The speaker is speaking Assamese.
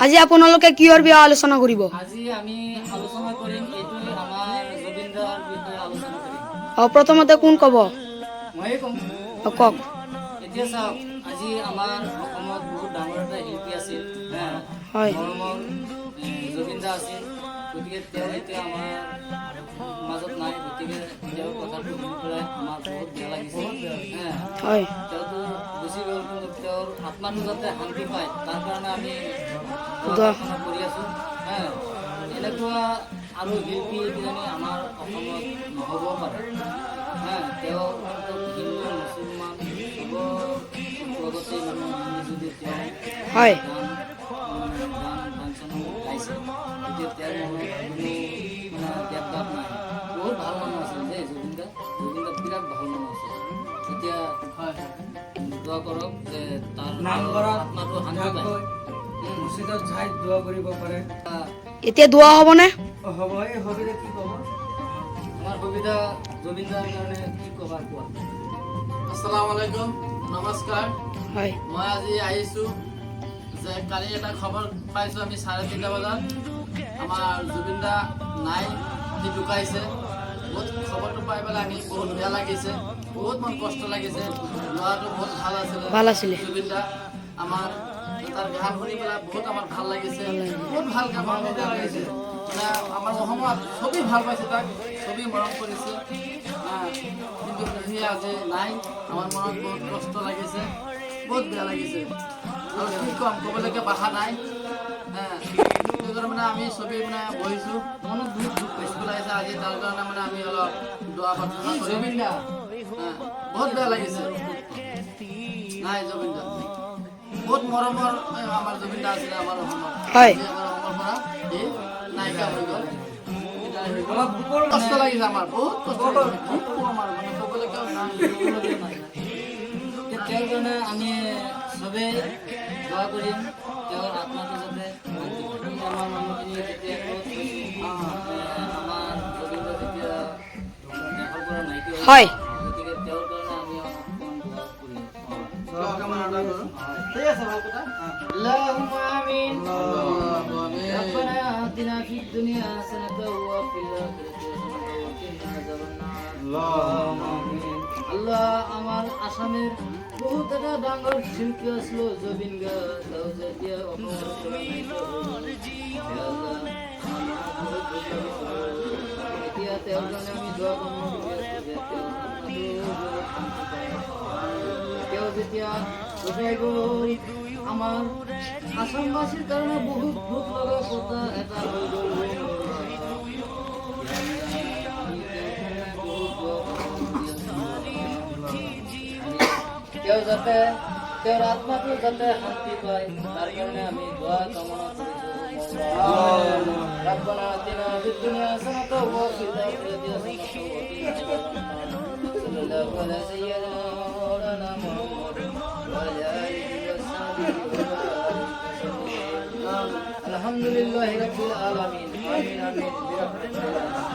আজি আপোনালোকে কিহৰ বিষয়ে আলোচনা কৰিব? আজি আমি আলোচনা কৰিম এইটো আমাৰ জুবিন দাৰ বিষয়ে আলোচনা কৰিম। প্ৰথমতে কোন ক'ব? ময়ে ক'ম। কওক। এতিয়া চাওক, আজি আমাৰ অসমত বহুত ডাঙৰ এটা শিল্পী আছিল, হয় মৰমৰ জুবিন দা আছিল। গতিকে তেওঁ এতিয়া আমাৰ মাজত নাই। গতিকে তেওঁৰ কথাটো শুনি পেলাই আমাৰ বহুত বেয়া লাগিছে। হয় তেওঁতো গুচি গ'ল, কিন্তু তেওঁৰ আত্মাটো যাতে শান্তি পায় তাৰ কাৰণে আমি দোৱা প্ৰাৰ্থনা কৰি আছোঁ। এনেকুৱা আৰু শিল্পী কিজানি আমাৰ অসমত নহ'ব পাৰে। তেওঁ হিন্দু মুছলমান চবৰ লগতে মানে মিলিজুলি তেওঁ হয় গান ফাংচন গাইছে। গতিকে তেওঁৰ মনত কোনো দেৱতাপ নাই। বহুত ভাল মানুহ আছিল দেই জুবিন দা। জুবিন দা বিৰাট ভাল মানুহ আছিল। এতিয়া দোৱা কৰক যে তাৰ আত্মাটো শান্তি পায়। মছজিদত যাই দোৱা কৰিব পাৰে। এতিয়া দোৱা হ'বনে? হ'ব। এই সুবিধা কি ক'ব? আমাৰ সুবিধা জুবিন দাৰ কাৰণে কি ক'বা কোৱা? আসসালামু আলাইকুম, নমস্কাৰ। হয় মই আজি আহিছোঁ যে কালি এটা খবৰ পাইছোঁ আমি 3:30 বজাত আমাৰ জুবিন দা নাই, সি ঢুকাইছে। বহুত খবৰটো পাই পেলাই আমি বহুত বেয়া লাগিছে, বহুত মন কষ্ট লাগিছে। ল'ৰাটো বহুত ভাল আছিলে। জুবিন দা আমাৰ তাৰ গান শুনি পেলাই বহুত আমাৰ ভাল লাগিছে। বহুত ভাল গান গাইছে। মানে আমাৰ অসমত চবেই ভাল পাইছে তাক, চবেই মৰম কৰিছে। কিন্তু সি আজি নাই, আমাৰ মনত বহুত কষ্ট লাগিছে, বহুত বেয়া লাগিছে। আৰু কি ক'ম, ক'বলৈকে ভাষা নাই। সেইটো মানে আমি চবেই মানে বহিছোঁ, মনত বহুত দুখ পেলাইছে আজি। তাৰ কাৰণে মানে আমি অলপ দোৱা প্ৰাৰ্থনা কৰিম। জুবিন দা বহুত বেয়া লাগিছে। নাই জুবিন দা বহুত মৰমৰ আমাৰ জুবিন দা আছিলে আমাৰ অসমত। হয় আজি আমাৰ অসমৰ পৰা সি নাইকিয়া হৈ গ'ল। কষ্ট লাগিছে আমাৰ, বহুত কষ্ট লাগিছে। কি ক'ব আমাৰ মানে ক'বলৈকে নাই। তেওঁৰ কাৰণে আমি চবেই দোৱা কৰিম, তেওঁৰ আত্মাটো যাতে শান্তি পায়। আমাৰ মানুহখিনি যেতিয়া আমাৰ জুবিন দা যেতিয়া দেশৰ পৰা নাইকিয়া হৈ হয় গতিকে তেওঁৰ কাৰণে আমি অকণমান দোৱা কৰিম। ঠিক আছে, ভাল কথা। اللهم آمين. ربنا آتنا في الدنيا حسنة وفي الآخرة حسنة وقنا عذاب النار. আল্লাহ, আমার আসামের বহুত এটা ডাঙৰ শিল্পী আছিলো জুবিন গাৰ্গ। তেওঁ যেতিয়া অসমৰ পৰা নাইকিয়া হৈ গ'ল, এতিয়া তেওঁৰ কাৰণে আমি দোৱা কৰিব যে তেওঁ যেতিয়া ঢুকাই গ'ল, আমাৰ আসামবাসীৰ কাৰণে বহুত দুখ লগা কথা এটা হৈ গ'ল। তেওঁ যাতে তেওঁৰ আত্মাটো যাতে শান্তি পায় তাৰ কাৰণে আমি দোৱা কামনা কৰিছোঁ। ربنا آتنا في الدنيا حسنة وفي الآخرة حسنة وقنا عذاب النار. صلى الله على سيدنا مولانا محمد وعلى آله وصحبه وسلم. الحمد لله رب العالمين. آمين آمين برحمتك.